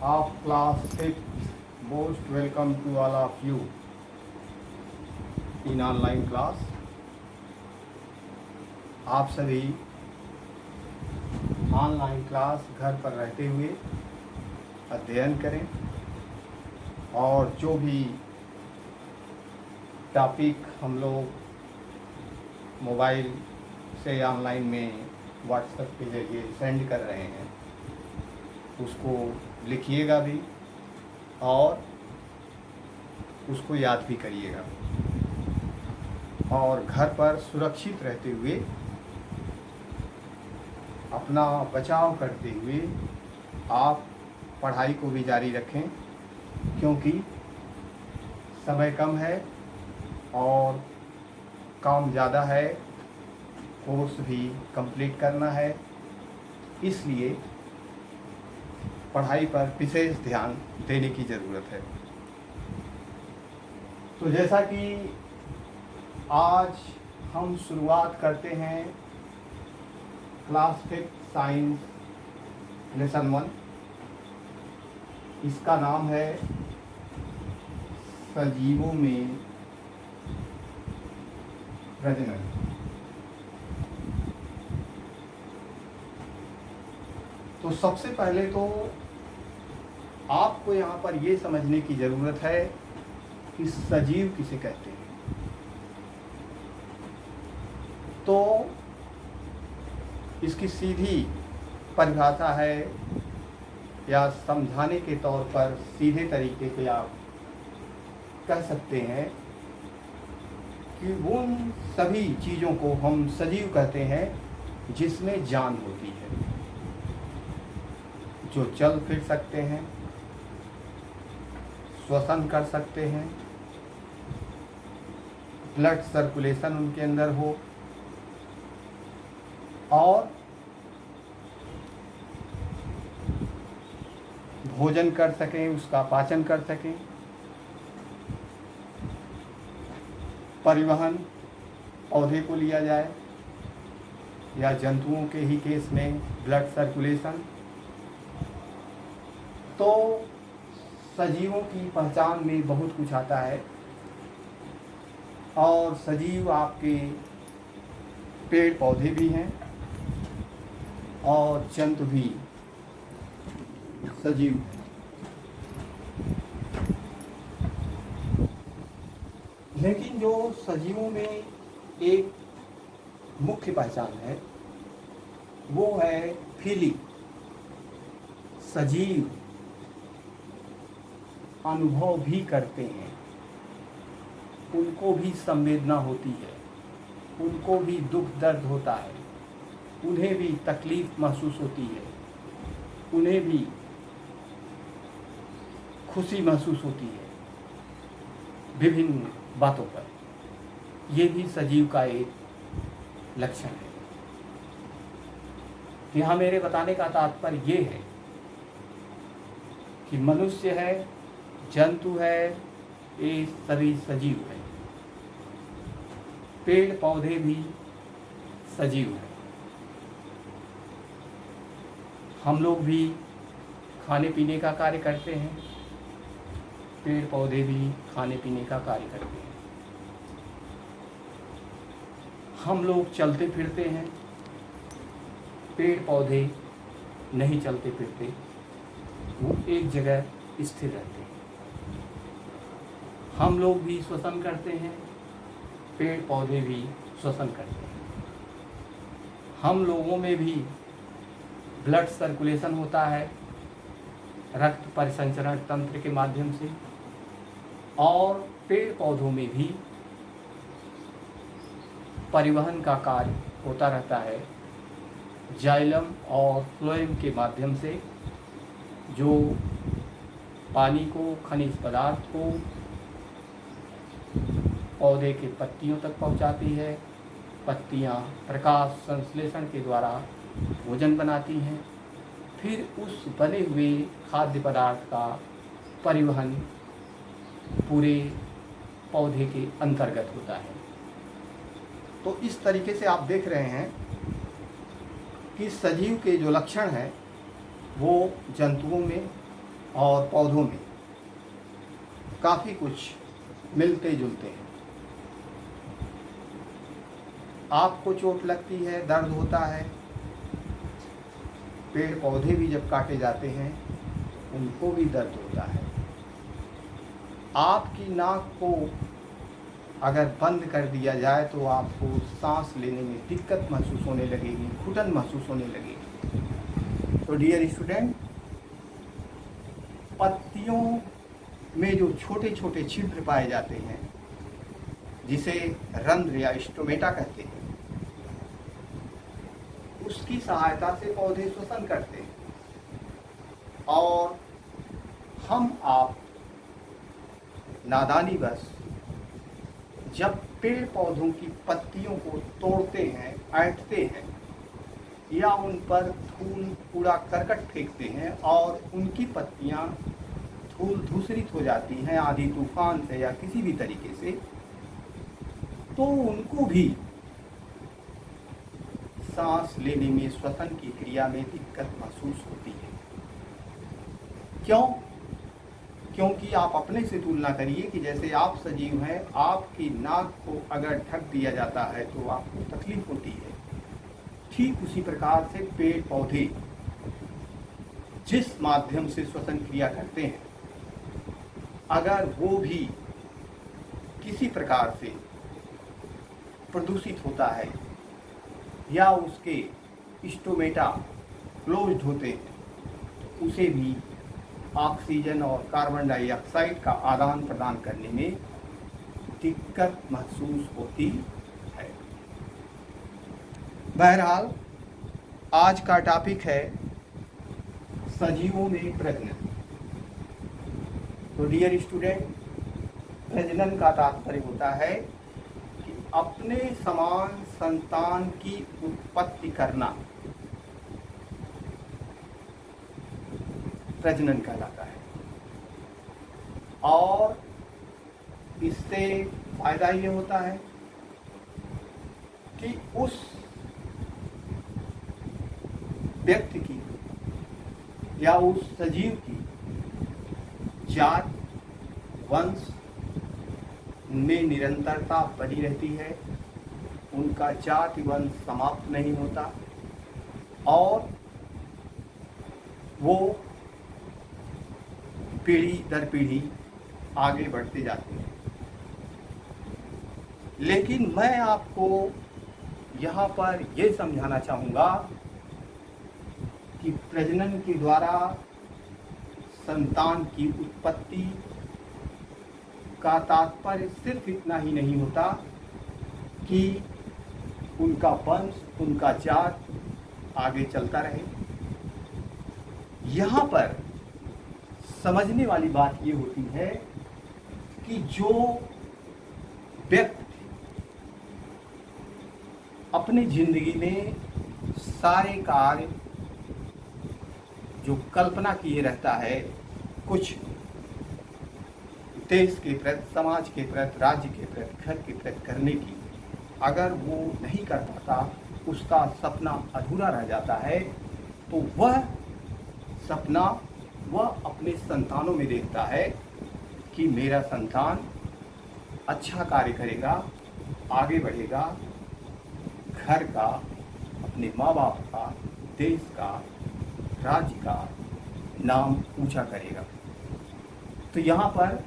of class 6. Most welcome to all of you in online class. आप सभी online class घर पर रहते हुए अध्ययन करें और जो भी टॉपिक हम लोग मोबाइल से ऑनलाइन में व्हाट्सएप के जरिए सेंड कर रहे हैं उसको लिखिएगा भी और उसको याद भी करिएगा और घर पर सुरक्षित रहते हुए अपना बचाव करते हुए आप पढ़ाई को भी जारी रखें क्योंकि समय कम है और काम ज़्यादा है, कोर्स भी कंप्लीट करना है, इसलिए पढ़ाई पर विशेष ध्यान देने की ज़रूरत है। तो जैसा कि आज हम शुरुआत करते हैं क्लास 5 साइंस लेसन 1। इसका नाम है सजीवों में प्रजनन। तो सबसे पहले तो आपको यहाँ पर ये समझने की ज़रूरत है कि सजीव किसे कहते हैं। तो इसकी सीधी परिभाषा है या समझाने के तौर पर सीधे तरीके से आप कह सकते हैं कि उन सभी चीज़ों को हम सजीव कहते हैं जिसमें जान होती है, जो चल फिर सकते हैं, श्वसन कर सकते हैं, ब्लड सर्कुलेशन उनके अंदर हो और भोजन कर सकें, उसका पाचन कर सकें, परिवहन पौधे को लिया जाए या जंतुओं के ही केस में ब्लड सर्कुलेशन। तो सजीवों की पहचान में बहुत कुछ आता है और सजीव आपके पेड़ पौधे भी हैं और जंतु भी सजीव हैं। लेकिन जो सजीवों में एक मुख्य पहचान है वो है फीलिंग। सजीव अनुभव भी करते हैं, उनको भी संवेदना होती है, उनको भी दुख दर्द होता है, उन्हें भी तकलीफ महसूस होती है, उन्हें भी खुशी महसूस होती है विभिन्न बातों पर। ये भी सजीव का एक लक्षण है। यहाँ मेरे बताने का तात्पर्य ये है कि मनुष्य है, जंतु है, ये सभी सजीव है। पेड़ पौधे भी सजीव हैं। हम लोग भी खाने पीने का कार्य करते हैं, पेड़ पौधे भी खाने पीने का कार्य करते हैं। हम लोग चलते फिरते हैं, पेड़ पौधे नहीं चलते फिरते, वो एक जगह स्थिर रहते हैं। हम लोग भी श्वसन करते हैं, पेड़ पौधे भी श्वसन करते हैं। हम लोगों में भी ब्लड सर्कुलेशन होता है रक्त परिसंचरण तंत्र के माध्यम से और पेड़ पौधों में भी परिवहन का कार्य होता रहता है जाइलम और फ्लोएम के माध्यम से, जो पानी को, खनिज पदार्थ को पौधे के पत्तियों तक पहुंचाती है। पत्तियां प्रकाश संश्लेषण के द्वारा भोजन बनाती हैं, फिर उस बने हुए खाद्य पदार्थ का परिवहन पूरे पौधे के अंतर्गत होता है। तो इस तरीके से आप देख रहे हैं कि सजीव के जो लक्षण हैं वो जंतुओं में और पौधों में काफ़ी कुछ मिलते जुलते हैं। आपको चोट लगती है, दर्द होता है, पेड़ पौधे भी जब काटे जाते हैं उनको भी दर्द होता है। आपकी नाक को अगर बंद कर दिया जाए तो आपको सांस लेने में दिक्कत महसूस होने लगेगी, घुटन महसूस होने लगेगी। तो डियर स्टूडेंट, पत्तियों में जो छोटे छोटे छिद्र पाए जाते हैं जिसे रंध्र या स्टोमेटा कहते हैं, उसकी सहायता से पौधे श्वसन करते हैं और हम आप नादानीवश जब पेड़ पौधों की पत्तियों को तोड़ते हैं, ऐंठते हैं या उन पर धूल कूड़ा करकट फेंकते हैं और उनकी पत्तियां धूल धूसरित हो जाती हैं आंधी तूफान से या किसी भी तरीके से, तो उनको भी सांस लेने में, श्वसन की क्रिया में दिक्कत महसूस होती है। क्यों? क्योंकि आप अपने से तुलना करिए कि जैसे आप सजीव हैं, आपकी नाक को अगर ढक दिया जाता है तो आपको तकलीफ होती है। ठीक उसी प्रकार से पेड़ पौधे जिस माध्यम से श्वसन क्रिया करते हैं, अगर वो भी किसी प्रकार से प्रदूषित होता है या उसके स्टोमेटा क्लोज्ड होते हैं, तो उसे भी ऑक्सीजन और कार्बन डाइऑक्साइड का आदान प्रदान करने में दिक्कत महसूस होती है। बहरहाल आज का टॉपिक है सजीवों में प्रजनन। तो डियर स्टूडेंट, प्रजनन का तात्पर्य होता है कि अपने समान संतान की उत्पत्ति करना प्रजनन कहलाता है। और इससे फायदा ये होता है कि उस व्यक्ति की या उस सजीव की जात वंश में निरंतरता बनी रहती है, उनका जाति वंश समाप्त नहीं होता और वो पीढ़ी दर पीढ़ी आगे बढ़ते जाते हैं। लेकिन मैं आपको यहाँ पर ये समझाना चाहूँगा कि प्रजनन के द्वारा संतान की उत्पत्ति का तात्पर्य सिर्फ इतना ही नहीं होता कि उनका वंश, उनका जात आगे चलता रहे। यहाँ पर समझने वाली बात ये होती है कि जो व्यक्ति अपनी जिंदगी में सारे कार्य जो कल्पना किए रहता है, कुछ देश के प्रति, समाज के प्रति, राज्य के प्रति, घर के प्रति करने की, अगर वो नहीं कर पाता, उसका सपना अधूरा रह जाता है, तो वह सपना वह अपने संतानों में देखता है कि मेरा संतान अच्छा कार्य करेगा, आगे बढ़ेगा, घर का, अपने माँ बाप का, देश का, राज्य का नाम ऊंचा करेगा। तो यहाँ पर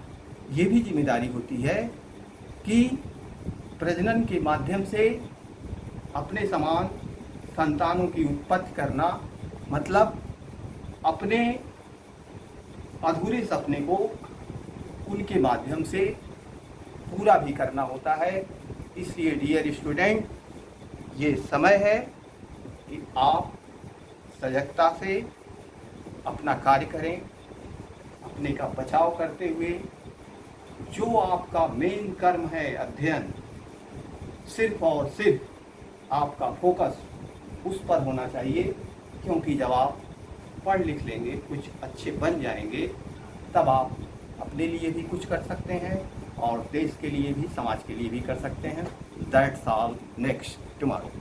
ये भी जिम्मेदारी होती है कि प्रजनन के माध्यम से अपने समान संतानों की उत्पत्ति करना, मतलब अपने अधूरे सपने को उनके माध्यम से पूरा भी करना होता है। इसलिए डियर स्टूडेंट, ये समय है कि आप सजगता से अपना कार्य करें, अपने का बचाव करते हुए जो आपका मेन कर्म है अध्ययन, सिर्फ और सिर्फ आपका फोकस उस पर होना चाहिए, क्योंकि जब आप पढ़ लिख लेंगे, कुछ अच्छे बन जाएंगे, तब आप अपने लिए भी कुछ कर सकते हैं और देश के लिए भी, समाज के लिए भी कर सकते हैं। That's all, next tomorrow.